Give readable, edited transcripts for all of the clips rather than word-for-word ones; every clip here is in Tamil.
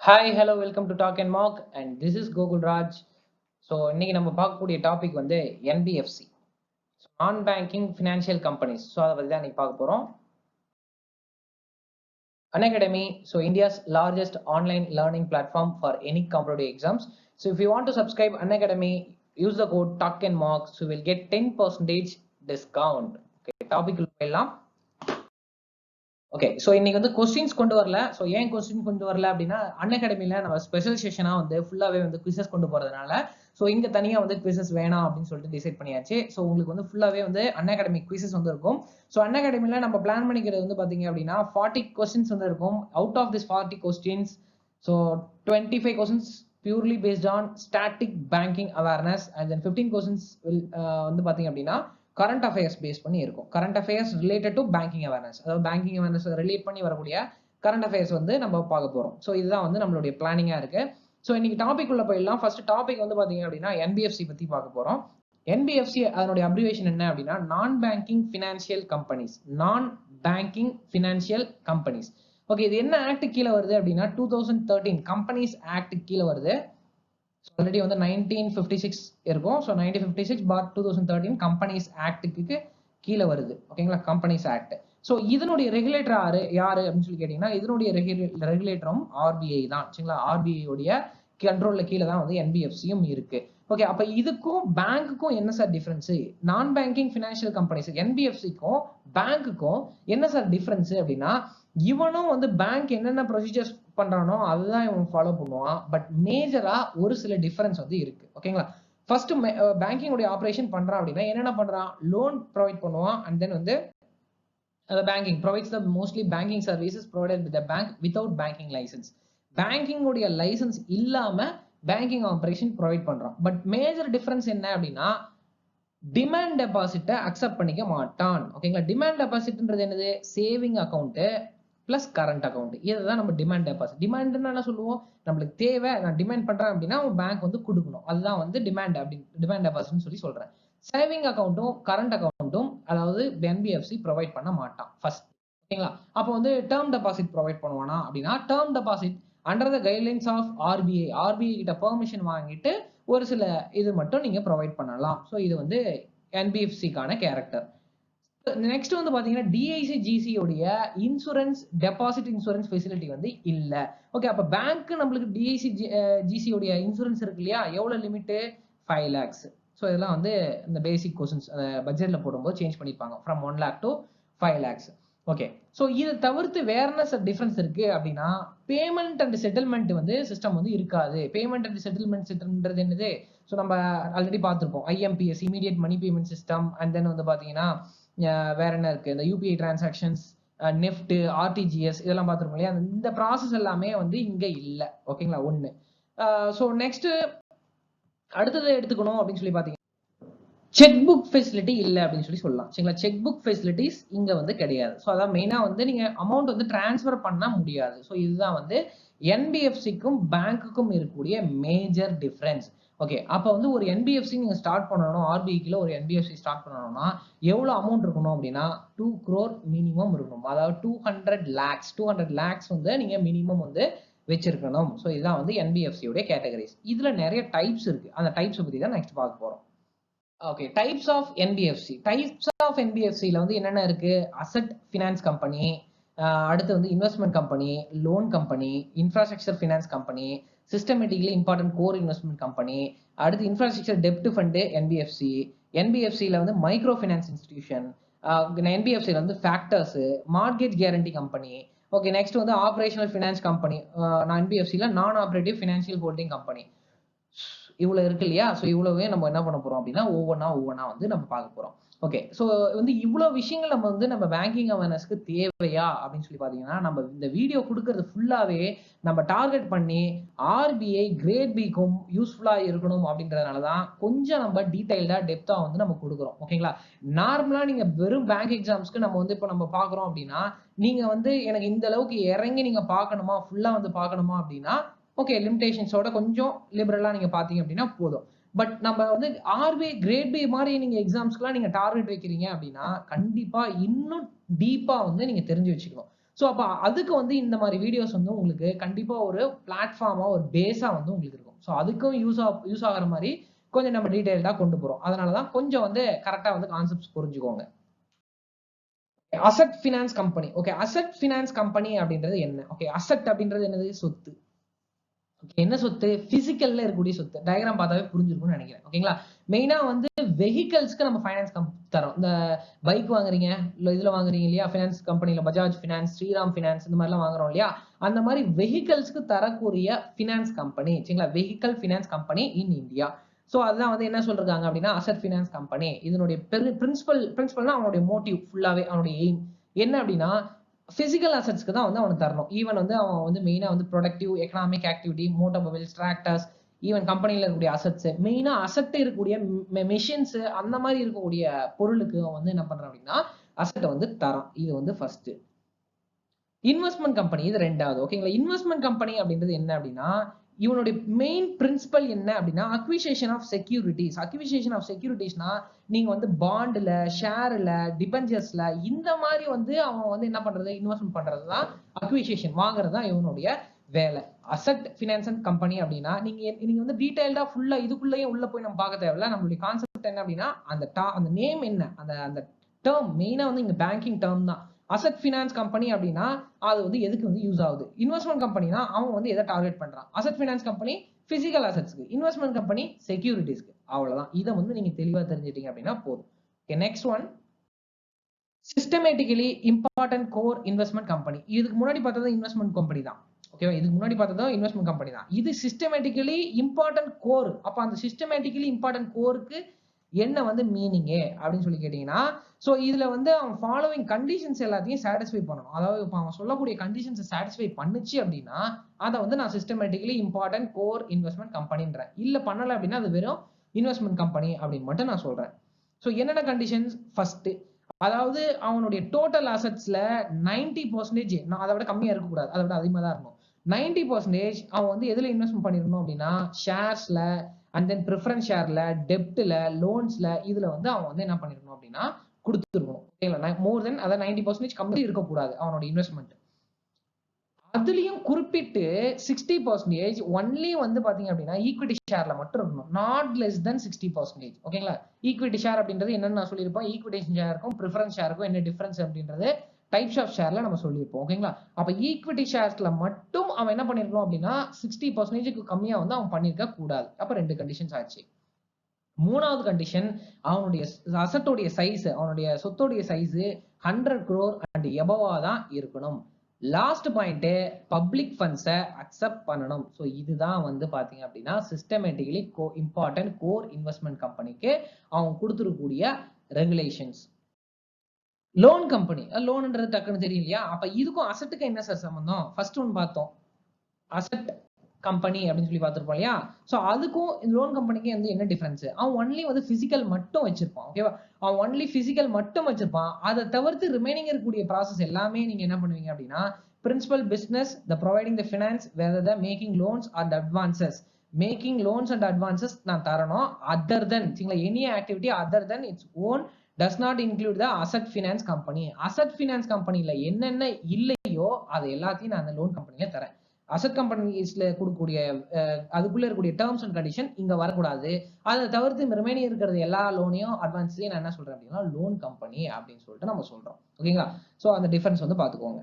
Hi hello welcome to talk and mark and this is Gokul Raj. So இன்னைக்கு நம்ம பார்க்கக்கூடிய டாபிக் வந்து என்பிஎஃப்சி, நான் பேங்கிங் ஃபினான்ஷியல் கம்பெனிஸ். ஸோ அதை பற்றி தான் இன்னைக்கு பார்க்க போகிறோம். Unacademy, so India's largest online learning platform for any competitive exams. So if you want to subscribe Unacademy, use the code Talk and Mark, so you will get 10% discount. Okay, topic எல்லாம் ஓகே. ஸோ இன்னைக்கு வந்து கொஸ்டின்ஸ் கொண்டு வரல. ஸோ ஏன் கொஸ்டின் கொண்டு வரல அப்படின்னா, அன்அகாடமியில் நம்ம ஸ்பெஷல் செஷனாக வந்து ஃபுல்லாகவே வந்து குவிசஸ் கொண்டு போகிறதுனால ஸோ இங்கே தனியாக வந்து குவிசஸ் வேணாம் அப்படின்னு சொல்லிட்டு டிசைட் பண்ணியாச்சு. ஸோ உங்களுக்கு வந்து ஃபுல்லாகவே வந்து அன்அகாடமிக் குவிசஸ் வந்து இருக்கும். ஸோ அன்அகாடமியில் நம்ம பிளான் பண்ணிக்கிறது வந்து பார்த்தீங்க அப்படின்னா 40 கொஸ்டின்ஸ் வந்து இருக்கும். Out of this 40 questions so 25 questions purely based on static banking awareness and then 15 questions வந்து பார்த்தீங்க அப்படின்னா கரண்ட் அஃபேர்ஸ் பேஸ் பண்ணி இருக்கும். Current affairs related to banking awareness, அதாவது பேங்கிங் அவேர்னஸ் ரிலேட் பண்ணி வரக்கூடிய கரண்ட் அஃபேர்ஸ் வந்து நம்ம பார்க்க போறோம். ஸோ இதுதான் வந்து நம்மளுடைய பிளானிங்கா இருக்கு. ஸோ இன்னைக்கு டாபிக் உள்ள போயிடலாம். ஃபர்ஸ்ட் டாபிக் வந்து பாத்தீங்க அப்படின்னா என்பிஎஃப்சி பத்தி பார்க்க போறோம். என்பிஎஃப்சி அதனுடைய அப்ரிவேஷன் என்ன அப்படின்னா நான் பேங்கிங் ஃபினான்ஷியல் கம்பெனிஸ். நான் பேங்கிங் ஃபினான்ஷியல் கம்பெனிஸ். ஓகே, இது என்ன ஆக்ட் கீழே வருது அப்படின்னா 2013 கம்பெனிஸ் ஆக்ட் கீழே வருது. ஆல்ரெடி வந்து 1956 இருக்கும். ஸோ 1956/2013 கம்பெனிஸ் ஆக்டுக்கு கீழே வருது. ஓகேங்களா, கம்பெனிஸ் ஆக்ட். ஸோ இதனுடைய ரெகுலேட்டர் யாரு அப்படின்னு சொல்லி கேட்டீங்கன்னா, இதனுடைய ரெகுலேட்டரும் ஆர்பிஐ தான். சரிங்களா, ஆர்பிஐ உடைய கண்ட்ரோல்ல கீழே தான் வந்து என்பிஎஃப்சியும் இருக்கு. ஓகே, அப்ப இதுக்கும் பேங்க்குக்கும் என்ன சார் டிஃபரன்ஸ்? நான் பேங்கிங் ஃபினான்ஷியல் கம்பெனிஸ் என்பிஎஃப்சிக்கும் பேங்க்குக்கும் என்ன சார் டிஃபரன்ஸ் அப்படின்னா, இவனும் வந்து பேங்க் என்னென்ன ப்ரொசீஜர்ஸ் பண்றானோ அதுதான் இவன் ஃபாலோ பண்ணுவான். பட் மேஜரா ஒரு சில டிஃபரன்ஸ் வந்து இருக்கு. ஓகேங்களா, ஃபர்ஸ்ட் பேங்கிங் உடைய ஆபரேஷன் பண்றான் அப்படின்னா என்னென்ன பண்றான்? லோன் ப்ரொவைட் பண்ணுவான். அண்ட் தென் வந்து banking provides the mostly banking services provided with the bank without banking license. Banking உடைய லைசன்ஸ் இல்லாம பேங்கிங் ஆபரேஷன் ப்ரொவைட் பண்றான். பட் மேஜர் டிஃபரன்ஸ் என்ன அப்படின்னா, டிமாண்ட் டெபாசிட்டை அக்செப்ட் பண்ணிக்க மாட்டான். ஓகேங்களா, டிமாண்ட் டெபாசிட்ன்றது என்னது? Saving account plus current account. இதுதான் நம்ம டிமாண்ட் டெபாசிட். டிமாண்ட்னா என்ன சொல்லுவோம்? நம்மளுக்கு தேவை, நான் டிமாண்ட் பண்றேன் அப்படின்னா பேங்க் வந்து கொடுக்கணும். அதுதான் வந்து டிமாண்ட் அப்படின்னு டிமாண்ட் டெபாசிட்னு சொல்லி சொல்றேன். சேவிங் அக்கௌண்ட்டும் கரண்ட் அக்கௌண்ட்டும் அதாவது என்பிஎஃப்சி ப்ரொவைட் பண்ண மாட்டான் ஃபர்ஸ்ட். ஓகேங்களா, அப்போ வந்து டேர்ம் டெபாசிட் ப்ரொவைட் பண்ணுவானா அப்படின்னா, term deposit under the guidelines of RBI, RBI கிட்ட பெர்மிஷன் வாங்கிட்டு ஒரு சில இது மட்டும் நீங்க ப்ரொவைட் பண்ணலாம். ஸோ இது வந்து என்பிஎஃப்சிக்கான கேரக்டர். நெக்ஸ்ட் வந்து பாத்தீங்கன்னா டிஐசி ஜிசி உடைய இன்சூரன்ஸ் டெபாசிட் இன்சூரன்ஸ் ஃபெசிலிட்டி வந்து இல்ல. ஓகே, அப்ப பேங்க் நம்மளுக்கு டிஐசி ஜிசி உடைய இன்சூரன்ஸ் இருக்கு இல்லையா? எவ்வளவு லிமிட்? 5 lakhs. ஸோ இதெல்லாம் வந்து இந்த பேசிக் கொஸ்டின்ஸ் பட்ஜெட்ல போடும்போது சேஞ்ச் பண்ணிருப்பாங்க from 1 lakh to 5 lakhs. Okay, so இதை தவிர்த்து வேற என்ன டிஃபரன்ஸ் இருக்கு அப்படின்னா, பேமெண்ட் அண்ட் செட்டில்மெண்ட் வந்து சிஸ்டம் வந்து இருக்காது. பேமெண்ட் அண்ட் செட்டில்மெண்ட் சிஸ்டம்ன்றது என்னது? ஸோ நம்ம ஆல்ரெடி பார்த்துருப்போம், IMPS immediate money payment system. And then வந்து பாத்தீங்கன்னா வேற என்ன இருக்கு? இந்த யூபிஐ டிரான்சாக்ஷன்ஸ், நெஃப்ட், ஆர்டிஜிஎஸ் இதெல்லாம் பார்த்துருக்கோம் இல்லையா? இந்த ப்ராசஸ் எல்லாமே வந்து இங்க இல்ல. ஓகேங்களா, ஒண்ணு. ஸோ நெக்ஸ்ட் அடுத்தது எடுத்துக்கணும் அப்படின்னு சொல்லி பாத்தீங்கன்னா, செக் புக் ஃபெசிலிட்டி இல்லை அப்படின்னு சொல்லி சொல்லலாம். சரிங்களா, செக் புக் ஃபெசிலிட்டிஸ் இங்க வந்து கிடையாது. ஸோ அதான் மெயினா வந்து நீங்க அமௌண்ட் வந்து டிரான்ஸ்ஃபர் பண்ண முடியாது. ஸோ இதுதான் வந்து என்பிஎஃப்சிக்கும் பேங்க்குக்கும் இருக்கக்கூடிய மேஜர் டிஃபரன்ஸ். ஓகே, அப்போ வந்து ஒரு என்பிஎஃப்சி நீங்க ஸ்டார்ட் பண்ணணும், ஆர்பிஐல ஒரு என்பிஎஃப்சி ஸ்டார்ட் பண்ணணும்னா எவ்வளவு அமௌண்ட் இருக்கணும் அப்படின்னா 2 crore மினிமம் இருக்கணும். அதாவது 200 lakhs வந்து நீங்க மினிமம் வந்து வச்சிருக்கணும். ஸோ இதுதான் வந்து என்பிஎஃப்சி உடைய கேட்டகரிஸ். இதுல நிறைய டைப்ஸ் இருக்கு. அந்த டைப்ஸ் பத்தி தான் நெக்ஸ்ட் பார்க்க போறோம். Okay, types of NBFC. Types of என்பிஎஃப்சில வந்து என்னென்ன இருக்கு? அசெட் ஃபினான்ஸ் கம்பெனி, அடுத்து வந்து investment company, loan company, infrastructure finance company, systematically important core investment company, அடுத்து இன்ஃப்ராஸ்ட்ரக்சர் டெப்ட் ஃபண்டு என்பிஎஃப்சி. என்பிஎஃப்சில வந்து மைக்ரோ ஃபினான்ஸ் இன்ஸ்டிடியூஷன், என்பிஎஃப்சில வந்து factors, mortgage guarantee company. Okay, next வந்து ஆபரேஷனல் ஃபினான்ஸ் கம்பெனி. என்பிஎஃப்சில non operative financial holding company. இவ்வளவு இருக்கு இல்லையா? ஸோ இவ்வளவே நம்ம என்ன பண்ண போறோம் அப்படின்னா ஒவ்வொன்னா வந்து நம்ம பார்க்க போறோம். ஓகே, ஸோ வந்து இவ்வளவு விஷயங்கள் நம்ம வந்து நம்ம பேங்கிங் அவேர்னஸ்க்கு தேவையா அப்படின்னு சொல்லி பாத்தீங்கன்னா, நம்ம இந்த வீடியோ கொடுக்கறது ஃபுல்லாவே நம்ம டார்கெட் பண்ணி ஆர்பிஐ கிரேட் பிக்கும் யூஸ்ஃபுல்லா இருக்கணும் அப்படின்றதுனாலதான் கொஞ்சம் நம்ம டீடைல்டா டெப்தா வந்து நம்ம கொடுக்குறோம். ஓகேங்களா, நார்மலா நீங்க வெறும் பேங்க் எக்ஸாம்ஸ்க்கு நம்ம வந்து இப்போ நம்ம பாக்குறோம் அப்படின்னா, நீங்க வந்து எனக்கு இந்த அளவுக்கு இறங்கி நீங்க பார்க்கணுமா, ஃபுல்லா வந்து பார்க்கணுமா அப்படின்னா ஓகே, லிமிடேஷன்ஸோட கொஞ்சம் லிபரலா நீங்க பாத்தீங்க அப்படின்னா போதும். பட் நம்ம வந்து ஆர்பிஐ கிரேட் பி மாதிரி நீங்க எக்ஸாம்ஸ்க்குலாம் நீங்க டார்கெட் வைக்கிறீங்க அப்படின்னா கண்டிப்பா இன்னும் டீப்பா வந்து நீங்க தெரிஞ்சு வச்சுக்கணும். ஸோ அப்போ அதுக்கு வந்து இந்த மாதிரி வீடியோஸ் வந்து உங்களுக்கு கண்டிப்பா ஒரு பிளாட்ஃபார்மா ஒரு பேஸா வந்து உங்களுக்கு இருக்கும். ஸோ அதுக்கும் யூஸ் ஆகுற மாதிரி கொஞ்சம் நம்ம டீடைல்டா கொண்டு போறோம். அதனாலதான் கொஞ்சம் வந்து கரெக்டா வந்து கான்செப்ட்ஸ் புரிஞ்சுக்கோங்க. Asset finance company. Okay, asset finance company அப்படின்றது என்ன? ஓகே, அசெட் அப்படின்றது என்னது? சொத்து. என்ன சொத்து? பிசிக்கல்ல இருக்கக்கூடிய சொத்து. டயகிராம் பார்த்தாவே புரிஞ்சிருக்கும்னு நினைக்கிறேன். ஓகேங்களா? மெயினா வந்து வெஹிக்கல்ஸ்க்கு நம்ம ஃபைனான்ஸ் தரோம். இந்த பைக் வாங்குறீங்க, இல்ல இதுல வாங்குறீங்க இல்லையா? ஃபைனான்ஸ் கம்பெனில பஜாஜ் ஃபினான்ஸ், ஸ்ரீராம் ஃபினான்ஸ் இந்த மாதிரிலாம் வாங்குறோம் இல்லையா? அந்த மாதிரி வெஹிக்கல்ஸ்க்கு தரக்கூடிய ஃபினான்ஸ் கம்பெனி. சரிங்களா? Vehicle finance company in India. So அதுதான் வந்து என்ன சொல்றாங்க அப்படின்னா அசெட் ஃபினான்ஸ் கம்பெனி. இதனுடைய பிரின்சிபல்னா அவனுடைய மோட்டிவ் ஃபுல்லாவே அவனுடைய எய்ம் என்ன அப்படின்னா பிசிக்கல் அசெட்ஸ்க்கு தான் வந்து அவனுக்கு தரணும். ஈவன் வந்து அவன் வந்து மெயினா வந்து productive economic activity, automobiles, tractors, even கம்பெனில இருக்கக்கூடிய அசெட்ஸ், மெயினா அசெட் இருக்கக்கூடிய மெஷின்ஸ் அந்த மாதிரி இருக்கக்கூடிய பொருளுக்கு அவன் வந்து என்ன பண்றான் அப்படின்னா அசெட்டை வந்து தரான். இது வந்து ஃபர்ஸ்ட். இன்வெஸ்ட்மெண்ட் கம்பெனி இது ரெண்டாவது. ஓகேங்களா? இன்வெஸ்ட்மெண்ட் கம்பெனி அப்படின்றது என்ன அப்படின்னா இவனுடைய மெயின் பிரின்சிபல் என்ன அப்படின்னா acquisition of securities. Acquisition of செக்யூரிட்டிஸ்னா நீங்க வந்து பாண்ட்ல, ஷேர்ல, டிபெஞ்சர்ஸ்ல இந்த மாதிரி வந்து அவன் வந்து என்ன பண்றது? இன்வெஸ்ட்மெண்ட் பண்றதுதான் அக்விசிஷன், வாங்குறதுதான் இவனுடைய வேலை. அசெட் ஃபினான்ஸ் கம்பெனி அப்படின்னா நீங்க வந்து டீடைல்டா ஃபுல்லா இதுக்குள்ளேயே உள்ள போய் நம்ம பார்க்க தேவையில்ல. நம்மளுடைய கான்செப்ட் என்ன அப்படின்னா அந்த நேம் என்ன, அந்த டேர்ம் மெயினா வந்து இங்க பேங்கிங் டேர்ம் தான். அசெட் ஃபினான்ஸ் கம்பெனி அப்படின்னா அது வந்து எதுக்கு வந்து யூஸ் ஆகுது? இன்வெஸ்ட்மெண்ட் கம்பெனினா அவன் வந்து எதை டார்கெட் பண்றான்? அசெட் ஃபினான்ஸ் கம்பெனி பிசிக்கல் அசெட்ஸ்க்கு, இன்வெஸ்ட்மெண்ட் கம்பெனி செக்யூரிட்டிஸ்க்கு. அவ்வளவுதான். இதை வந்து நீங்க தெளிவா தெரிஞ்சிட்டீங்க அப்படின்னா போதும். Okay, next one systematically important core investment company. இதுக்கு முன்னாடி பார்த்தது இன்வெஸ்ட்மெண்ட் கம்பெனி தான். ஓகேவா? இதுக்கு முன்னாடி பார்த்ததும் இன்வெஸ்ட்மெண்ட் கம்பெனி தான். இது சிஸ்டமேட்டிக்கலி இம்பார்ட்டன்ட் கோர். அப்ப அந்த சிஸ்டமேட்டிக்கலி இம்பார்ட்டன்ட் கோருக்கு என்ன வந்து மீனிங் அப்படின்னு சொல்லி கேட்டீங்கன்னா சோ இதுல வந்து அவன் ஃபாலோவிங் கண்டிஷன்ஸ் எல்லாத்தையும் சாட்டிஸ்ஃபை பண்ணணும். அதாவது இப்ப அவன் சொல்லக்கூடிய கண்டிஷன்ஸ் சாட்டிஸ்ஃபை பண்ணுச்சு அப்படின்னா அதை வந்து நான் சிஸ்டமேட்டிக்கலி இம்பார்ட்டன்ட் கோர் இன்வெஸ்ட்மெண்ட் கம்பெனின்றேன். இல்ல பண்ணல அப்படின்னா அது வெறும் இன்வெஸ்ட்மெண்ட் கம்பெனி அப்படின்னு மட்டும் நான் சொல்றேன். சோ என்னென்ன கண்டிஷன்ஸ்? ஃபர்ஸ்ட், அதாவது அவனுடைய டோட்டல் அசெட்ஸ்ல 90% நான் அதை விட கம்மியா இருக்கக்கூடாது, அதை விட அதிகமா தான் இருக்கணும். 90% அவன் வந்து எதுல இன்வெஸ்ட்மெண்ட் பண்ணிருக்கணும் அப்படின்னா ஷேர்ஸ்ல, அண்ட் தென் ப்ரிஃபரன்ஸ் ஷேர்ல, டெப்ட்ல, லோன்ஸ்ல இதுல வந்து அவன் வந்து என்ன பண்ணிருக்கணும் அப்படின்னா கொடுத்துருக்கணும். ஓகேங்களா? மோர் தென் அதாவது 90% கம்மி இருக்கக்கூடாது அவனோட இன்வெஸ்ட்மெண்ட். அதுலயும் குறிப்பிட்டு 60% ஒன்லி வந்து பாத்தீங்க அப்படின்னா ஈக்விட்டி ஷேர்ல மட்டும் இருக்கணும். நாட் லெஸ் தென் 60%. ஓகேங்களா? ஈக்விட்டி ஷேர் அப்படின்றது என்னன்னு நான் சொல்லியிருப்போம். ஈக்விட்டி ஷேருக்கும் ப்ரிஃபரன்ஸ் ஷேருக்கும் என்ன டிஃபரன்ஸ் அப்படின்றது டைப்ஸ் ஆஃப் ஷேர்ல நம்ம சொல்லியிருப்போம். ஓகேங்களா? அப்ப ஈக்விட்டி ஷேர்ஸ்ல மட்டும் அவன் என்ன பண்ணிருக்கணும் அப்படின்னா 60%க்கு கம்மியா வந்து அவன் பண்ணிருக்க கூடாது. அப்ப 2 கண்டிஷன்ஸ் ஆச்சு. மூணாவது கண்டிஷன் அவனுடைய அசட்டோடைய சைஸ், அவனுடைய சொத்தோடைய சைஸ் 100 crore அண்ட் எபவா தான் இருக்கணும். லாஸ்ட் பாயிண்ட் பப்ளிக் ஃபண்ட்ஸை அக்செப்ட் பண்ணணும். ஸோ இதுதான் வந்து பாத்தீங்க அப்படின்னா சிஸ்டமேட்டிக்கலி இம்பார்ட்டன்ட் கோர் இன்வெஸ்ட்மெண்ட் கம்பெனிக்கு அவங்க கொடுத்துருக்கக்கூடிய ரெகுலேஷன்ஸ். லோன் கம்பெனி, லோன்ன்றது டக்குன்னு தெரியும் இல்லையா? அப்ப இதுக்கும் அசட்டுக்கு என்ன சார் சம்பந்தம்? ஃபர்ஸ்ட் ஒன் பார்த்தோம், அசட் கம்பெனி அப்படின்னு சொல்லி பார்த்திருப்போம் இல்லையா? சோ அதுக்கும் லோன் கம்பெனிக்கு வந்து என்ன டிஃபரன்ஸ்? அவன் ஒன்லி வந்து பிசிக்கல் மட்டும் வச்சிருப்பான். ஓகேவா? அவன் ஒன்லி பிசிக்கல் மட்டும் வச்சிருப்பான். அதை தவிர்த்து ரிமைனிங் இருக்கக்கூடிய ப்ராசஸ் எல்லாமே நீங்க என்ன பண்ணுவீங்க அப்படின்னா principal business, the providing the finance, whether the making loans and advances. Making loans and advances நான் தரணும். Other than any activity other than its own does not include the asset finance company. asset finance companyல என்னென்ன இல்லையோ அதை எல்லாத்தையும் நான் அந்த லோன் கம்பெனில தரேன். அசெட் கம்பெனிஸ்ல கொடுக்கக்கூடிய அதுக்குள்ள இருக்கக்கூடிய டேர்ம்ஸ் அண்ட் கண்டிஷன் இங்க வரக்கூடாது. அதை தவிர்த்து ரிமைனிங் இருக்கிறது எல்லா லோனையும் அட்வான்ஸ்லயும் நான் என்ன சொல்றேன் அப்படின்னா லோன் கம்பெனி அப்படின்னு சொல்லிட்டு நம்ம சொல்றோம். ஓகேங்களா? சோ அந்த டிஃபரன்ஸ் வந்து பாத்துக்கோங்க.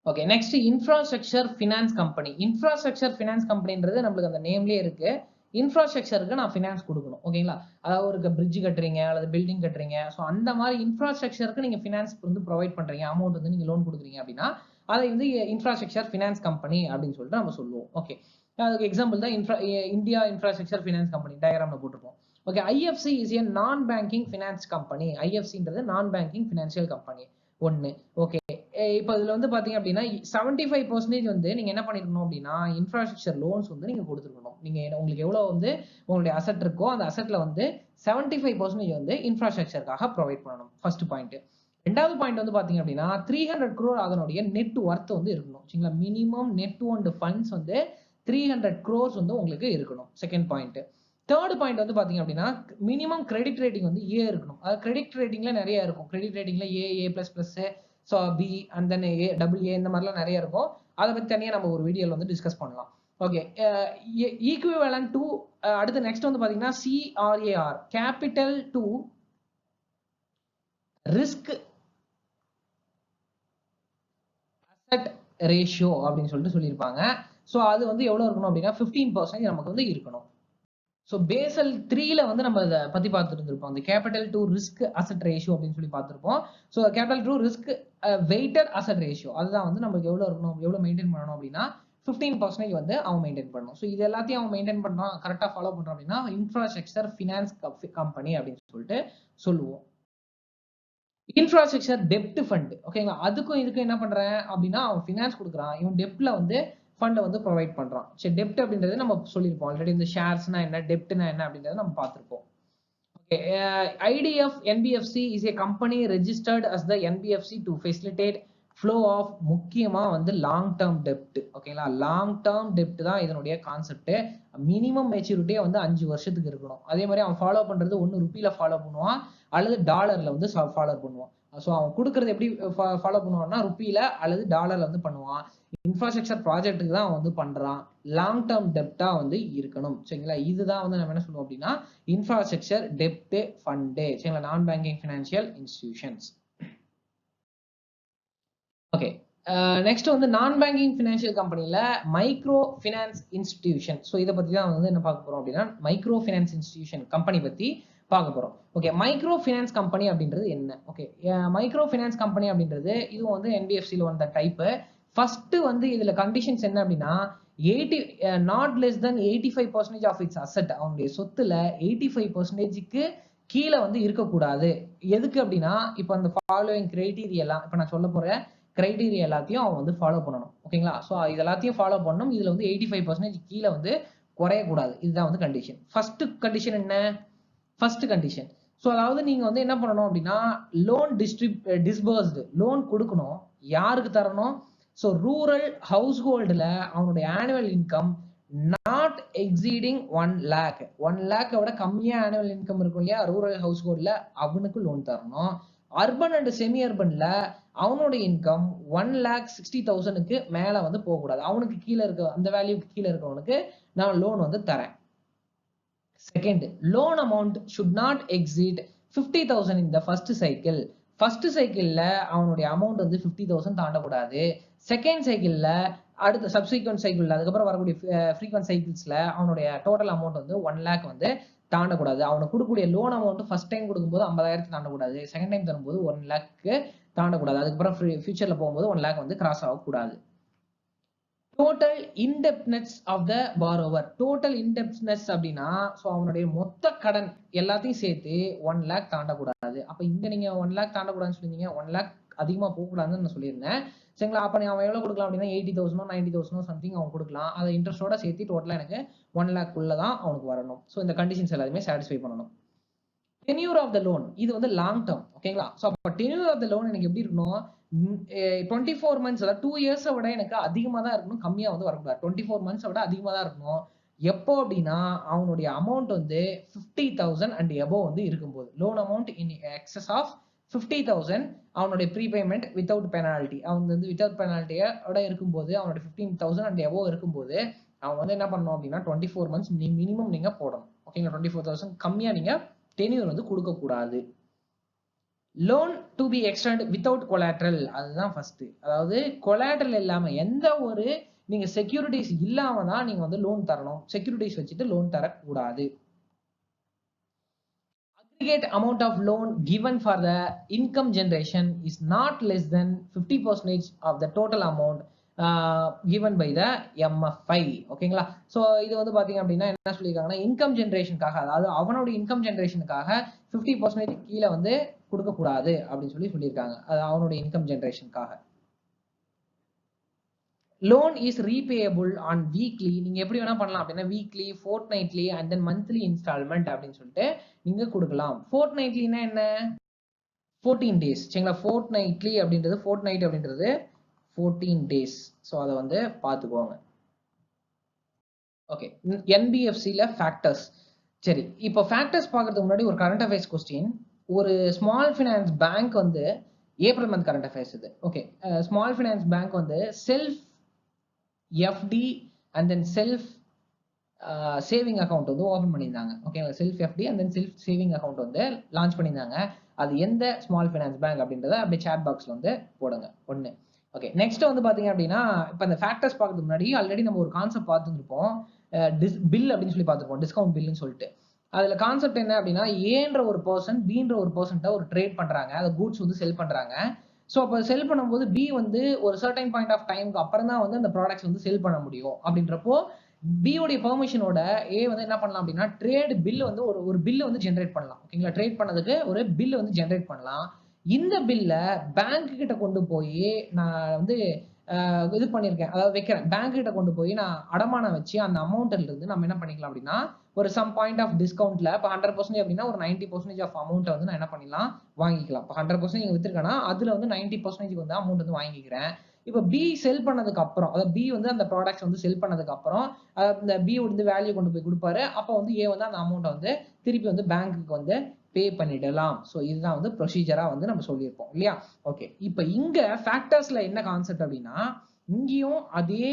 Okay, next infrastructure finance company. Infrastructure finance கம்பெனின்றது நம்மளுக்கு அந்த நேம்லயே இருக்கு. இன்ஃப்ராஸ்ட்ரக்சருக்கு நான் ஃபினான்ஸ் கொடுக்கணும். ஓகேங்களா? அதாவது ஒரு பிரிட்ஜ் கட்டுறீங்க அல்லது பில்டிங் கட்டுறீங்க, ஸோ அந்த மாதிரி இன்ஃப்ராஸ்ட்ரக்சருக்கு நீங்க ஃபினான்ஸ் வந்து ப்ரொவைட் பண்றீங்க, அமௌண்ட் வந்து நீங்க லோன் கொடுக்குறீங்க அப்படின்னா அதை வந்து இன்ஃப்ராஸ்ட்ரக்சர் ஃபினான்ஸ் கம்பெனி அப்படின்னு சொல்லிட்டு நம்ம சொல்லுவோம். ஓகே, அதுக்கு எக்ஸாம்பிள் தான் இந்தியா இன்ஃப்ராஸ்ட்ரக்சர் ஃபினான்ஸ் கம்பெனி டயக்ராம்ல போட்டிருப்போம். ஓகே, ஐஎஃப்சி இஸ் ஏ நான் பேங்கிங் ஃபினான்ஸ் கம்பெனி. ஐஎஃப்சின்றது நான் பேங்கிங் ஃபினான்ஷியல் கம்பெனி ஒன்னு. ஓகே, இப்போ இதுல வந்து பாத்தீங்க அப்படின்னா 75% வந்து நீங்க என்ன பண்ணிருக்கணும் அப்படின்னா இன்ஃப்ராஸ்ட்ரக்சர் லோன்ஸ் வந்து நீங்க கொடுத்துருக்கணும். நீங்க உங்களுக்கு எவ்வளவு வந்து உங்களுடைய அசெட் இருக்கோ அந்த அசெட்ல வந்து 75% வந்து இன்ஃப்ராஸ்ட்ரக்சருக்காக ப்ரொவைட் பண்ணணும். First point. ரெண்டாவது பாயிண்ட் வந்து பாத்தீங்க அப்படின்னா 300 crore அதனுடைய நெட் ஒர்த் வந்து இருக்கணும். சரிங்களா? மினிமம் நெட் ஓன்டு ஃபண்ட்ஸ் வந்து 300 crores வந்து உங்களுக்கு இருக்கணும். Second point. தேர்ட் பாயிண்ட் வந்து பாத்தீங்க அப்படின்னா மினிமம் கிரெடிட் ரேட்டிங் வந்து ஏ இருக்கணும். அதாவது கிரெடிட் ரேட்டிங்ல நிறைய இருக்கும். கிரெடிட் ரேட்டிங்ல A, A plus plus, so B and then A double A இந்த மாதிரிலாம் நிறைய இருக்கும். அதை பற்றி தனியாக நம்ம ஒரு வீடியோவில் வந்து டிஸ்கஸ் பண்ணலாம். ஓகே, ஈக்குவலன்ட் டு அடுத்து நெக்ஸ்ட் வந்து பார்த்தீங்கன்னா CRAR, capital to risk asset ratio அப்படின்னு சொல்லிட்டு சொல்லியிருப்பாங்க. ஸோ அது வந்து எவ்வளோ இருக்கணும் அப்படின்னா 15% நமக்கு வந்து இருக்கணும். ஸோ பேசல் 3ல வந்து நம்ம இதை பற்றி பார்த்துட்டு இருந்திருப்போம். அந்த capital to risk asset ratio அப்படின்னு சொல்லி பார்த்துருப்போம். ஸோ capital to risk weighted asset ratio அதுதான் வந்து நமக்கு எவ்வளோ இருக்கணும், எவ்வளோ மெயின்டைன் பண்ணணும் அப்படின்னா 15% வந்து அவன் மெயின்டைன் பண்ணணும். ஸோ இது எல்லாத்தையும் அவன் மெயின்டைன் பண்ணுறான், கரெக்டாக ஃபாலோ பண்ணுறான் அப்படின்னா இன்ஃப்ராஸ்ட்ரக்சர் ஃபினான்ஸ் கம்பெனி அப்படின்னு சொல்லிட்டு சொல்லுவோம். இன்ஃப்ராஸ்ட்ரக்சர் டெப்ட் ஃபண்ட், ஓகேங்களா, அதுக்கும் இதுக்கும் என்ன பண்றேன் அப்படின்னா அவன் ஃபினான்ஸ் கொடுக்குறான், இவன் டெப்ட்ல வந்து ஃபண்டை வந்து ப்ரொவைட் பண்றான். சரி, டெப்ட் அப்படின்றது நம்ம சொல்லியிருப்போம் ஆல்ரெடி. இந்த ஷேர்ஸ்னா என்ன, டெப்ட்னா என்ன அப்படின்றத நம்ம பார்த்துருப்போம். Okay, IDF NBFC is a company registered as the NBFC to facilitate flow of, முக்கியமா வந்து லாங் டேர்ம் டெப்ட். ஓகேங்களா, லாங் டேர்ம் டெப்ட் தான் இதனுடைய கான்செப்ட். மினிமம் மெச்சூரிட்டியே வந்து 5 வருஷத்துக்கு இருக்கணும். அதே மாதிரி அவன் ஃபாலோ பண்றது ஒன்று ருப்பியில ஃபாலோ பண்ணுவான் அல்லது டாலர்ல வந்து ஃபாலோ பண்ணுவான். ஸோ அவன் கொடுக்கறது எப்படி ஃபாலோ பண்ணுவான்னா ருப்பியில அல்லது டாலர்ல வந்து பண்ணுவான். இன்ஃப்ராஸ்ட்ரக்சர் ப்ராஜெக்ட்டுக்கு தான் அவன் வந்து பண்றான். லாங் டேர்ம் டெப்டா வந்து இருக்கணும். சரிங்களா, இதுதான் வந்து நம்ம என்ன சொல்லுவோம் அப்படின்னா இன்ஃப்ராஸ்ட்ரக்சர் டெப்ட் ஃபண்டு. சரிங்களா, நான் banking financial institutions. Okay, next வந்து நான் பேங்கிங் ஃபினான்ஷியல் கம்பெனில மைக்ரோ ஃபினான்ஸ் இன்ஸ்டிடியூஷன். ஸோ இதை பத்தி தான் வந்து என்ன பார்க்க போறோம் அப்படின்னா மைக்ரோ ஃபினான்ஸ் இன்ஸ்டிடியூஷன் கம்பெனி பத்தி பார்க்க போறோம். ஓகே, மைக்ரோ ஃபினான்ஸ் கம்பெனி அப்படின்றது என்ன? ஓகே, மைக்ரோ ஃபினான்ஸ் கம்பெனி அப்படின்றது இதுவும் வந்து NBFCல வந்த டைப். ஃபர்ஸ்ட் வந்து இதுல கண்டிஷன்ஸ் என்ன அப்படின்னா 80 not less than 85% of its asset, அவனுடைய சொத்துல 85%க்கு கீழே வந்து இருக்கக்கூடாது. எதுக்கு அப்படின்னா இப்போ அந்த ஃபாலோயிங் கிரைட்டீரியெல்லாம் இப்போ நான் சொல்ல போற கிரைட்டீரியா எல்லாத்தையும் அவன் வந்து ஃபாலோ பண்ணணும். ஓகேங்களா, ஸோ இது எல்லாத்தையும் ஃபாலோ பண்ணணும். இதுல வந்து 85% கீழே வந்து குறையக்கூடாது. இதுதான் வந்து கண்டிஷன். ஃபர்ஸ்ட் கண்டிஷன் என்ன? ஃபர்ஸ்ட் கண்டிஷன், ஸோ அதாவது நீங்க வந்து என்ன பண்ணணும் அப்படின்னா லோன் டிஸ்பர்ஸ்டு, லோன் கொடுக்கணும். யாருக்கு தரணும்? ஸோ ரூரல் ஹவுஸ் ஹோல்டுல அவனுடைய annual income not exceeding 1 lakh, 1 lakh விட கம்மியா ஆனுவல் இன்கம் இருக்கும் இல்லையா ரூரல் ஹவுஸ் ஹோல்ட்ல, அவனுக்கு லோன் தரணும். அர்பன் அண்ட் செமி அர்பன்ல அவனுடைய இன்கம் 1,60,000க்கு மேல வந்து போகக்கூடாது. அவனுக்கு கீழே இருக்க அந்த வேல்யூக்கு கீழே இருக்கவனுக்கு நான் லோன் வந்து தரேன். Second, loan amount should not exceed 50,000 in the first cycle. First சைக்கிள்ல அவனுடைய அமௌண்ட் வந்து 50,000 தாண்டக்கூடாது. செகண்ட் சைக்கிள்ல அடுத்த சப்சீக்வெண்ட் சைக்கிள்ல அதுக்கப்புறம் வரக்கூடிய ஃப்ரீக்வெண்ட் சைக்கிள்ஸ்ல அவனுடைய டோட்டல் அமௌண்ட் வந்து 1 lakh வந்து தாண்டக்கூடாது. அவனுக்கு கொடுக்கக்கூடிய லோன் அமௌண்ட் ஃபர்ஸ்ட் டைம் கொடுக்கும்போது 50,000 தாண்டக்கூடாது. செகண்ட் டைம் தரும்போது 1 lakh தாண்டக்கூடாது. அதுக்கப்புறம் ஃபியூச்சர்ல போகும்போது 1 lakh வந்து கிராஸ் ஆகக்கூடாது. Total indebtedness of the borrower, total indebtedness அப்படின்னா ஸோ அவனுடைய மொத்த கடன் எல்லாத்தையும் சேர்த்து 1 lakh தாண்டக்கூடாது. அப்போ இங்க நீங்க 1 lakh தாண்டக்கூடாதுன்னு சொல்லியிருந்தீங்க, 1 lakh அதிகமாக போகக்கூடாதுன்னு நான் சொல்லியிருந்தேன். சரிங்களா, அப்போ அவன் எவ்வளோ கொடுக்கலாம் அப்படின்னா 80,000 90,000 சம்திங் அவன் கொடுக்கலாம். அதை இன்ட்ரெஸ்டோட சேர்த்து டோட்டலாக எனக்கு 1 lakh உள்ள தான் அவனுக்கு வரணும். ஸோ இந்த கண்டிஷன்ஸ் எல்லாத்தையுமே சாட்டிஸ்ஃபை பண்ணணும். டென்யூர் ஆஃப் த லோன், இது வந்து லாங் டேர்ம். ஓகேங்களா, ஸோ அப்போ டென்யூர் ஆஃப் த லோன் எனக்கு எப்படி இருக்கணும்? 24 months, அதாவது 2 years விட எனக்கு அதிகமாக தான் இருக்கணும், கம்மியாக வந்து வரக்கூடாது. 24 months விட அதிகமாக தான் இருக்கணும். எப்போ அப்படின்னா அவனுடைய அமௌண்ட் வந்து 50,000 அண்ட் எபோவ் வந்து இருக்கும்போது, loan amount in excess of 50,000 அவனுடைய ப்ரீபேமெண்ட் வித்தவுட் பெனால்ட்டி, அவன் வந்து வித்தவுட் பெனால்ட்டியோட இருக்கும்போது, அவனுடைய 15,000 அண்ட் எபோவ் இருக்கும்போது அவன் வந்து என்ன பண்ணணும் அப்படின்னா 24 months மினிமம் நீங்க போடணும். ஓகேங்களா, 24,000 கம்மியா நீங்க டென்யூர் வந்து கொடுக்க கூடாது. Loan to be extend without collateral, அதுதான் ஃபர்ஸ்ட். அதாவது கொலாட்ரல் இல்லாம எந்த ஒரு நீங்க செக்யூரிட்டிஸ் இல்லாம தான் நீங்க வந்து லோன் தரணும். செக்யூரிட்டிஸ் வச்சுட்டு லோன் தரக்கூடாது. aggregate amount of loan given for the income generation is not less than 50% of the total amount given by the MFI. ஓகேங்களா, ஸோ இது வந்து பாத்தீங்க அப்படின்னா என்ன சொல்லியிருக்காங்கன்னா இன்கம் ஜென்ரேஷனுக்காக, அதாவது அவனோட இன்கம் ஜென்ரேஷனுக்காக 50% கீழே வந்து கொடுக்க கூடாது அப்படின்னு சொல்லியிருக்காங்க. அது அவனுடைய இன்கம் ஜென்ரேஷனுக்காக. Loan is repayable on weekly, நீங்க எப்படி வேணா பண்ணலாம் அப்படின்னா weekly, fortnightly and then monthly instalment அப்படின்னு சொல்லிட்டு நீங்க கொடுக்கலாம். ஃபோர்ட்நைட்லினா என்ன? 14 days. சரிங்களா, ஃபோர்ட்நைட்லி அப்படின்றது ஃபோர்ட்நைட் அப்படின்றது 14 days. ஸோ அதை வந்து பார்த்துக்கோங்க. ஓகே, NBFCல ஃபேக்டர்ஸ். சரி, இப்போ ஃபேக்டர்ஸ் பார்க்கறதுக்கு முன்னாடி ஒரு கரண்ட் அஃபேர்ஸ் கொஸ்டின். ஒரு ஸ்மால் ஃபினான்ஸ் பேங்க் வந்து ஏப்ரல் மந்த் கரண்ட் அஃபேர்ஸ் இது. ஓகே, ஸ்மால் ஃபைனான்ஸ் பேங்க் வந்து self FD and then self saving account வந்து ஓப்பன் பண்ணியிருந்தாங்க. ஓகேங்களா, self FD and then self saving account வந்து லான்ச் பண்ணியிருந்தாங்க. அது எந்த ஸ்மால் ஃபைனான்ஸ் பேங்க் அப்படின்றத அப்படியே சாட் பாக்ஸ்ல வந்து போடுங்க. ஒன்று. ஓகே, நெக்ஸ்ட் வந்து பாத்தீங்க அப்படின்னா இப்போ இந்த ஃபேக்டர்ஸ் பார்க்கறதுக்கு முன்னாடி ஆல்ரெடி நம்ம ஒரு கான்செப்ட் பார்த்துருப்போம், பில் அப்படின்னு சொல்லி பார்த்துருப்போம், டிஸ்கவுண்ட் பில்லுன்னு சொல்லிட்டு. அதுல கான்செப்ட் என்ன அப்படின்னா, ஏன்ற ஒரு பர்சன் பீன்ற ஒரு பர்சன்ட்ட ஒரு ட்ரேட் பண்றாங்க, அந்த கூட்ஸ் வந்து செல் பண்றாங்க. ஸோ அப்போ செல் பண்ணும்போது பி வந்து ஒரு சர்டைன் பாயிண்ட் ஆஃப் டைமுக்கு அப்புறம் தான் வந்து அந்த ப்ராடக்ட்ஸ் வந்து செல் பண்ண முடியும். அப்படின்றப்போ பி உடைய பெர்மிஷனோட ஏ வந்து என்ன பண்ணலாம் அப்படின்னா ட்ரேட் பில் வந்து ஒரு பில் வந்து ஜென்ரேட் பண்ணலாம். ஓகேங்களா, ட்ரேட் பண்ணதுக்கு ஒரு பில் வந்து ஜென்ரேட் பண்ணலாம். இந்த பில்ல பேங்க் கிட்ட கொண்டு போய் நான் வந்து இது பண்ணியிருக்கேன், அதாவது வைக்கிறேன், பேங்க் கிட்ட கொண்டு போய் நான் அடமானம் வச்சு அந்த அமௌண்ட்ல இருந்து நம்ம என்ன பண்ணிக்கலாம் அப்படின்னா ஒரு சம் பாயிண்ட் ஆஃப் டிஸ்கவுண்ட்ல இப்போ 100% அப்படின்னா ஒரு 90% ஆஃப் அமௌண்ட் வந்து நான் என்ன பண்ணிக்கலாம் வாங்கிக்கலாம். இப்போ 100% நீங்க வித்துருக்கேன்னா அதுல வந்து 90% வந்து அமௌண்ட் வந்து வாங்கிக்கிறேன். இப்போ பி செல் பண்ணதுக்கு அப்புறம், அதாவது பி வந்து அந்த ப்ராடக்ட்ஸ் வந்து செல் பண்ணதுக்கு அப்புறம் இந்த பி வந்து வேல்யூ கொண்டு போய் கொடுப்பாரு. அப்போ வந்து ஏ வந்து அந்த அமௌண்ட்டை வந்து திருப்பி வந்து பேங்க்குக்கு வந்து பே பண்ணிடலாம். ஸோ இதுதான் வந்து ப்ரொசீஜரா வந்து நம்ம சொல்லியிருப்போம் இல்லையா. ஓகே, இப்போ இங்க ஃபேக்டர்ஸ்ல என்ன கான்செப்ட் அப்படின்னா, இங்கேயும் அதே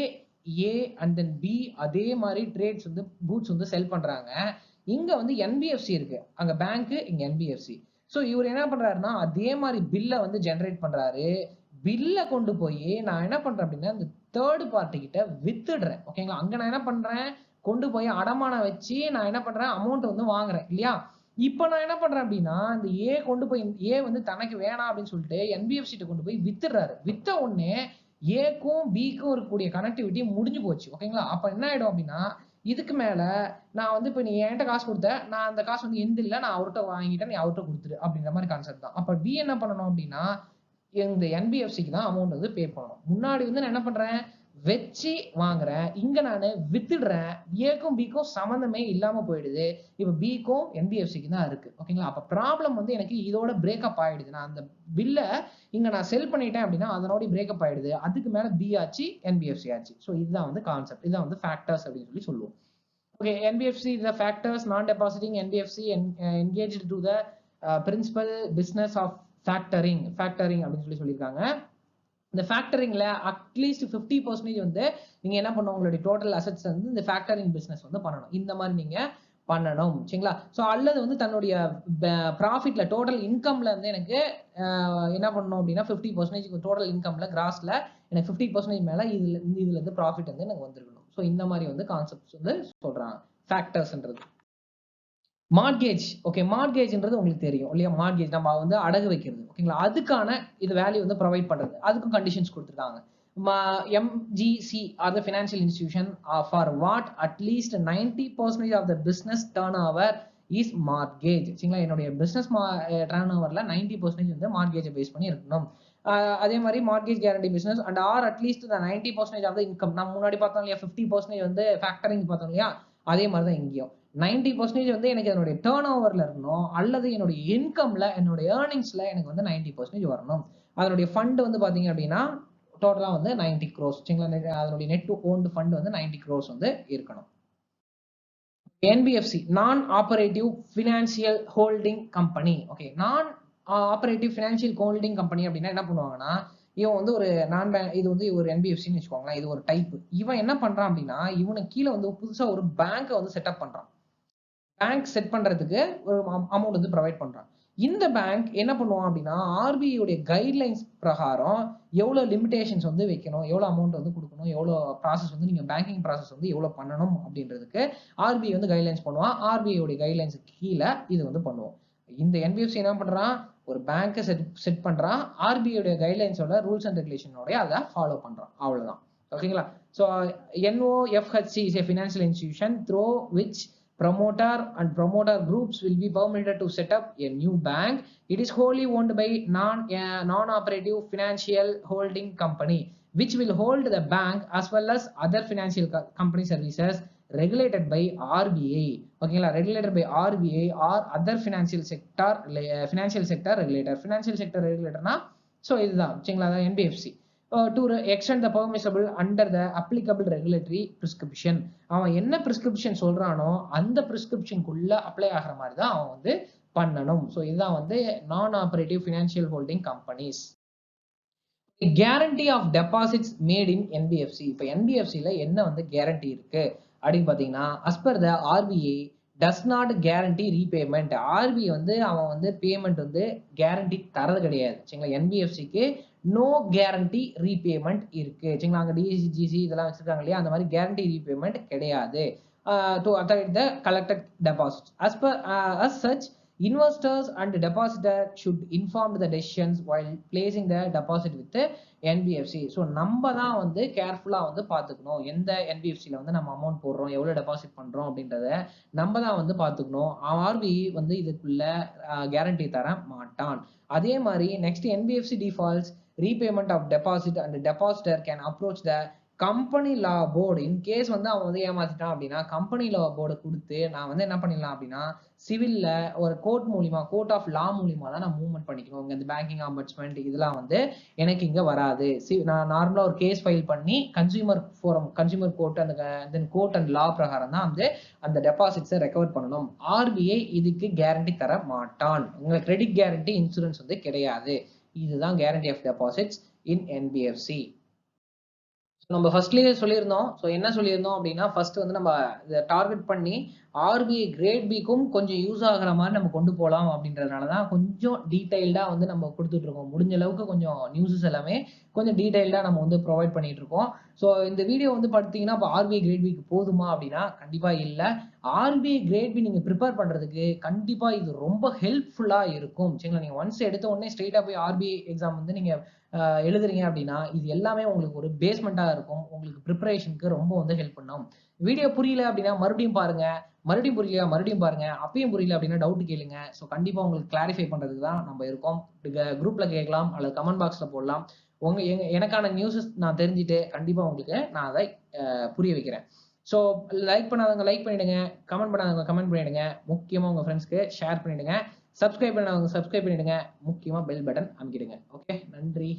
ஏ அண்ட் தென் பி அதே மாதிரி ட்ரேட்ஸ் வந்து கூட்ஸ் வந்து செல் பண்றாங்க. இங்க வந்து என்பிஎஃப்சி இருக்கு, அங்க பேங்க், இங்க என்பிஎஃப்சி. ஸோ இவர் என்ன பண்றாருன்னா அதே மாதிரி பில்லை வந்து ஜென்ரேட் பண்றாரு. பில்லை கொண்டு போய் நான் என்ன பண்றேன் அப்படின்னா இந்த தேர்ட் பார்ட்டி கிட்ட வித்துடுறேன். ஓகேங்களா, அங்க நான் என்ன பண்றேன், கொண்டு போய் அடமானம் வச்சு நான் என்ன பண்றேன் அமௌண்ட் வந்து வாங்குறேன் இல்லையா. இப்ப நான் என்ன பண்றேன் அப்படின்னா இந்த ஏ கொண்டு போய் ஏ வந்து தனக்கு வேணாம் அப்படின்னு சொல்லிட்டு என்பிஎஃப்சி கொண்டு போய் வித்துடுறாரு. வித்த உடனே ஏக்கும் பிக்கும் இருக்கக்கூடிய கனெக்டிவிட்டி முடிஞ்சு போச்சு. ஓகேங்களா, அப்ப என்ன ஆயிடும் அப்படின்னா இதுக்கு மேல நான் வந்து இப்ப நீ என்கிட்ட காசு கொடுத்த, நான் அந்த காசு வந்து எந்த இல்ல, நான் அவர்கிட்ட வாங்கிட்டேன், நீ அவர்கிட்ட கொடுத்துரு அப்படின்ற மாதிரி கான்செப்ட் தான். அப்ப பி என்ன பண்ணணும் அப்படின்னா இந்த என்பிஎஃப்சிக்கு தான் அமௌண்ட் வந்து பே பண்ணணும். முன்னாடி வந்து நான் என்ன பண்றேன் வச்சு வாங்குறேன், இங்க நான் வித்துடுறேன், ஏக்கும் பிக்கும் சம்மந்தமே இல்லாம போயிடுது. இப்ப பிக்கும் என்பிஎஃப்சிக்கு தான் இருக்கு. ஓகேங்களா, அப்ப ப்ராப்ளம் வந்து எனக்கு இதோட பிரேக்கப் ஆயிடுது. நான் அந்த பில்ல இங்க நான் செல் பண்ணிட்டேன் அப்படின்னா அதனோட பிரேக்கப் ஆயிடுது. அதுக்கு மேல பி ஆச்சு, என்பிஎஃப்சி ஆச்சு. ஸோ இதுதான் வந்து கான்செப்ட், இதுதான் வந்து ஃபேக்டர்ஸ் அப்படின்னு சொல்லி சொல்லுவோம். Okay, NBFC the factors non-depositing NBFC engaged to the principal business of factoring அப்படின்னு சொல்லியிருக்காங்க. இந்த ஃபேக்டரிங்ல அட்லீஸ்ட் 50% வந்து நீங்க என்ன பண்ணணும், உங்களுடைய டோட்டல் அசெட்ஸ் வந்து இந்த ஃபேக்டரிங் பிசினஸ் வந்து பண்ணணும். இந்த மாதிரி நீங்க பண்ணணும் சரிங்களா. ஸோ அல்லது வந்து தன்னுடைய ப்ராஃபிட்ல டோட்டல் இன்கம்ல இருந்து எனக்கு என்ன பண்ணணும் அப்படின்னா 50% டோட்டல் இன்கம்ல கிராஸ்ல எனக்கு 50% மேல இதுல இருந்து ப்ராஃபிட் வந்து எனக்கு வந்துருக்கணும். ஸோ இந்த மாதிரி வந்து கான்செப்ட்ஸ் வந்து சொல்றாங்க ஃபேக்டர்ஸ்ன்றது. மார்கேஜ், ஓகே, மார்கேஜ்ன்றது உங்களுக்கு தெரியும் இல்லையா. மார்கேஜ் நம்ம வந்து அடகு வைக்கிறது. ஓகேங்களா, அதுக்கான இது வேல்யூ வந்து ப்ரொவைட் பண்றது, அதுக்கும் கண்டிஷன்ஸ் கொடுத்துருக்காங்க. MGC are the financial institution for what at least 90% of the business turnover is mortgage. சரிங்களா, என்னுடைய பிசினஸ் டர்ன்ஓவர்ல 90% வந்து மார்கேஜை பேஸ் பண்ணி இருக்கணும். அதே மாதிரி mortgage guarantee business and or அட்லீஸ்ட் 90% ஆஃப் த இன்கம். நம்ம முன்னாடி பார்த்தோம் இல்லையா 50% வந்து ஃபேக்டரிங் பார்த்தோம் இல்லையா, அதே மாதிரி தான் இங்கேயும் 90% வந்து எனக்கு என்னுடைய டேர்ன் ஓவர்ல இருக்கணும், அல்லது என்னுடைய இன்கம்ல என்னுடைய ஏர்னிங்ஸ்ல எனக்கு வந்து 90% வரணும். அதனுடைய ஃபண்ட் வந்து பாத்தீங்க அப்படின்னா டோட்டலா வந்து 90 crores. சரிங்களா, அதனுடைய நெட் ஓன்டு ஃபண்ட் வந்து 90 crores வந்து இருக்கணும். என்பிஎஃப்சி நான் operative financial holding company. Okay, நான் ஆப்பரேட்டிவ் ஃபினான்சியல் ஹோல்டிங் கம்பெனி அப்படின்னா என்ன பண்ணுவாங்கன்னா இவன் வந்து ஒரு நான் பேங்க், இது வந்து ஒரு என்பிஎஃப்சின்னு வச்சுக்கோங்களேன், இது ஒரு டைப். இவன் என்ன பண்றான் அப்படின்னா இவனுக்கு கீழே வந்து புதுசா ஒரு பேங்கை வந்து செட்டப் பண்றான். பேங்க் செட் பண்றதுக்கு ஒரு அமௌண்ட் வந்து ப்ரொவைட் பண்றான். இந்த பேங்க் என்ன பண்ணுவான் அப்படின்னா ஆர்பிஐ உடைய கைட்லைன்ஸ் பிரகாரம் எவ்வளவு லிமிடேஷன்ஸ் வந்து வைக்கணும், எவ்வளவு அமௌண்ட் வந்து கொடுக்கணும், எவ்வளவு ப்ராசஸ் வந்து நீங்க பேங்கிங் ப்ராசஸ் வந்து எவ்வளவு பண்ணணும் அப்படின்றதுக்கு ஆர்பிஐ வந்து கைட்லைன்ஸ் பண்ணுவான். ஆர்பிஐ உடைய கைட்லைன்ஸ் கீழே இது வந்து பண்ணுவோம். இந்த என்பிஎஃப்சி என்ன பண்றான், ஒரு பேங்கை செட் பண்றான், ஆர்பிஐ உடைய கைட்லைன்ஸோட ரூல்ஸ் அண்ட் ரெகுலேஷனோட அதை ஃபாலோ பண்றான், அவ்வளவுதான். ஓகேங்களா. So NOFHC is a financial institution through which promoter and promoter groups will be permitted to set up a new bank. It is wholly owned by non-operative financial holding company which will hold the bank as well as other financial company services regulated by RBI. ஓகேங்களா, regulated by RBI or other financial sector regulator. Financial sector regulatorனா ஸோ இதுதான் சரிங்களா, NBFC. to extend the permissible under the applicable regulatory prescription. அவன் என்ன prescription சொல்றானோ அந்த prescriptionக்குள்ள அப்ளை ஆகிற மாதிரி தான் அவன் வந்து பண்ணணும். ஸோ இதுதான் வந்து non operative financial holding companies. Guarantee of deposits made in NBFC. இப்போ என்பிஎஃப்சியில் என்ன வந்து கேரண்டி இருக்கு அப்படின்னு பார்த்தீங்கன்னா, as per the RBI does not guarantee repayment. RBI வந்து அவன் வந்து பேமெண்ட் வந்து கேரண்டி தரது கிடையாது சரிங்களா. என்பிஎஃப்சிக்கு நோ கேரண்டி ரீபேமெண்ட் இருக்கு சரிங்களா. அங்கே டிசிஜிசி இதெல்லாம் வச்சிருக்காங்க இல்லையா, அந்த மாதிரி கேரண்டி ரீபேமெண்ட் கிடையாது. To authority the collected deposit as per as such investors and depositor should inform the decisions while placing the deposit with the NBFC. So நம்ம தான் வந்து கேர்ஃபுல்லாக வந்து பார்த்துக்கணும் எந்த என்பிஎஃப்சியில் வந்து நம்ம அமௌண்ட் போடுறோம், எவ்வளோ டெபாசிட் பண்ணுறோம் அப்படின்றத நம்ம தான் வந்து பார்த்துக்கணும். ஆர்பிஐ வந்து இதுக்குள்ள கேரண்டி தர மாட்டான். அதே மாதிரி next NBFC defaults repayment of deposit and depositor can approach the company law board. In case வந்து அவன் வந்து ஏமாத்திட்டான் அப்படின்னா கம்பெனி லா போர்டு கொடுத்து நான் வந்து என்ன பண்ணிடலாம் அப்படின்னா சிவில்ல ஒரு கோர்ட் மூலியமா, கோர்ட் ஆஃப் லா மூலியமா தான் நான் மூவ்மெண்ட் பண்ணிக்கணும். இந்த பேங்கிங் ஆம்பட்ஸ்மெண்ட் இதெல்லாம் வந்து எனக்கு இங்க வராது. நான் நார்மலா ஒரு கேஸ் ஃபைல் பண்ணி கன்சியூமர் ஃபோரம், கன்சியூமர் கோர்ட் அந்த கோர்ட் அண்ட் லா பிரகாரம் தான் வந்து அந்த டெபாசிட்ஸை ரெக்கவர் பண்ணணும். ஆர்பிஐ இதுக்கு கேரண்டி தர மாட்டான். உங்களுக்கு கிரெடிட் கேரண்டி, இன்சூரன்ஸ் வந்து கிடையாது. இதுதான் guarantee of deposits in NBFC. நம்ம ஃபர்ஸ்ட்லேயே சொல்லியிருந்தோம். ஸோ என்ன சொல்லியிருந்தோம் அப்படின்னா, ஃபர்ஸ்ட் வந்து நம்ம இதை டார்கெட் பண்ணி ஆர்பிஐ கிரேட் பிக்கும் கொஞ்சம் யூஸ் ஆகிற மாதிரி நம்ம கொண்டு போகலாம் அப்படின்றதுனால தான் கொஞ்சம் டீடைல்டாக வந்து நம்ம கொடுத்துட்டு இருக்கோம். முடிஞ்ச அளவுக்கு கொஞ்சம் நியூஸஸ் எல்லாமே கொஞ்சம் டீடைல்டாக நம்ம வந்து ப்ரொவைட் பண்ணிட்டு இருக்கோம். ஸோ இந்த வீடியோ வந்து பார்த்தீங்கன்னா இப்போ ஆர்பிஐ கிரேட் பிக்கு போதுமா அப்படின்னா கண்டிப்பாக இல்லை. ஆர்பிஐ கிரேட் பி நீங்கள் ப்ரிப்பேர் பண்ணுறதுக்கு கண்டிப்பாக இது ரொம்ப ஹெல்ப்ஃபுல்லாக இருக்கும் சரிங்களா. நீங்கள் ஒன்ஸ் எடுத்த உடனே ஸ்ட்ரெயிட்டாக போய் ஆர்பிஐ எக்ஸாம் வந்து நீங்கள் எழுதுறீங்க அப்படின்னா இது எல்லாமே உங்களுக்கு ஒரு பேஸ்மெண்ட்டாக இருக்கும். உங்களுக்கு ப்ரிப்பரேஷனுக்கு ரொம்ப வந்து ஹெல்ப் பண்ணும். வீடியோ புரியல அப்படின்னா மறுபடியும் பாருங்க, மறுபடியும் புரியல மறுபடியும் பாருங்க, அப்பயும் புரியல அப்படின்னா டவுட் கேளுங்க. ஸோ கண்டிப்பாக உங்களுக்கு கிளாரிஃபை பண்ணுறதுக்கு தான் நம்ம இருக்கோம். குரூப்ல கேட்கலாம் அல்லது கமெண்ட் பாக்ஸில் போடலாம். எனக்கான நியூஸஸ் நான் தெரிஞ்சுட்டு கண்டிப்பாக உங்களுக்கு நான் அதை புரிய வைக்கிறேன். ஸோ லைக் பண்ணாதவங்க லைக் பண்ணிடுங்க, கமெண்ட் பண்ணாதவங்க கமெண்ட் பண்ணிடுங்க, முக்கியமாக உங்கள் ஃப்ரெண்ட்ஸ்க்கு ஷேர் பண்ணிடுங்க, சப்ஸ்கிரைப் பண்ணாதவங்க சப்ஸ்கிரைப் பண்ணிடுங்க, முக்கியமாக பெல் பட்டன் அமைக்கிடுங்க. ஓகே, நன்றி.